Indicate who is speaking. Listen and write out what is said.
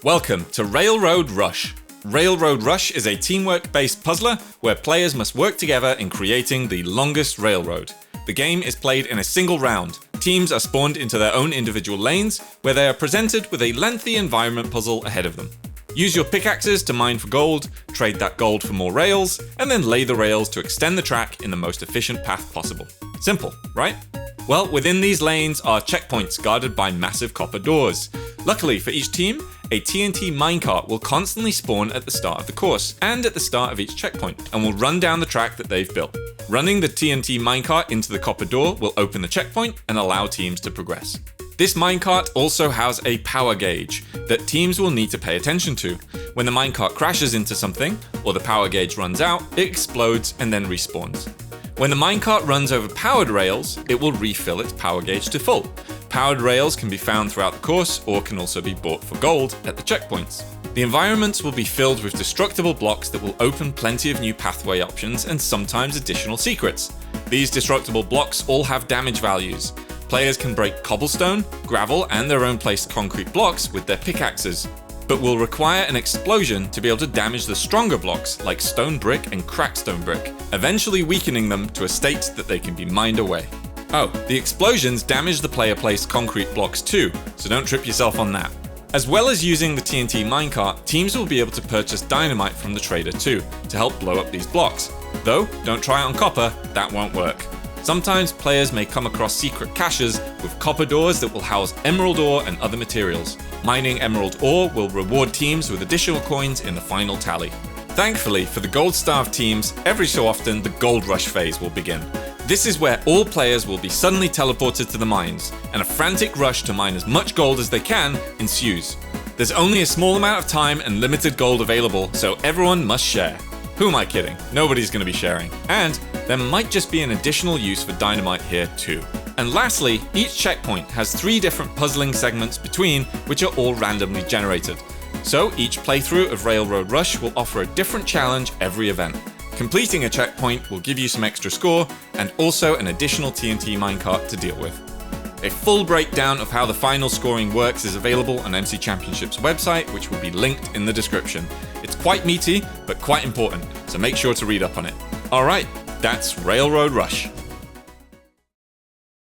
Speaker 1: Welcome to Railroad Rush. Railroad Rush is a teamwork-based puzzler where players must work together in creating the longest railroad. The game is played in a single round. Teams are spawned into their own individual lanes, where they are presented with a lengthy environment puzzle ahead of them. Use your pickaxes to mine for gold, trade that gold for more rails, and then lay the rails to extend the track in the most efficient path possible. Simple, right? Well, within these lanes are checkpoints guarded by massive copper doors. Luckily for each team, a TNT minecart will constantly spawn at the start of the course and at the start of each checkpoint, and will run down the track that they've built. Running the TNT minecart into the copper door will open the checkpoint and allow teams to progress. This minecart also has a power gauge that teams will need to pay attention to. When the minecart crashes into something, or the power gauge runs out, it explodes and then respawns. When the minecart runs over powered rails, it will refill its power gauge to full. Powered rails can be found throughout the course or can also be bought for gold at the checkpoints. The environments will be filled with destructible blocks that will open plenty of new pathway options and sometimes additional secrets. These destructible blocks all have damage values. Players can break cobblestone, gravel, and their own placed concrete blocks with their pickaxes, but will require an explosion to be able to damage the stronger blocks like stone brick and cracked stone brick, eventually weakening them to a state that they can be mined away. Oh, the explosions damage the player-placed concrete blocks too, so don't trip yourself on that. As well as using the TNT minecart, teams will be able to purchase dynamite from the trader too, to help blow up these blocks. Though, don't try it on copper, that won't work. Sometimes players may come across secret caches with copper doors that will house emerald ore and other materials. Mining emerald ore will reward teams with additional coins in the final tally. Thankfully, for the gold-starved teams, every so often the gold rush phase will begin. This is where all players will be suddenly teleported to the mines, and a frantic rush to mine as much gold as they can ensues. There's only a small amount of time and limited gold available, so everyone must share. Who am I kidding? Nobody's going to be sharing. And there might just be an additional use for dynamite here too. And lastly, each checkpoint has 3 different puzzling segments between, which are all randomly generated. So each playthrough of Railroad Rush will offer a different challenge every event. Completing a checkpoint will give you some extra score, and also an additional TNT minecart to deal with. A full breakdown of how the final scoring works is available on MC Championship's website, which will be linked in the description. It's quite meaty, but quite important, so make sure to read up on it. Alright, that's Railroad Rush.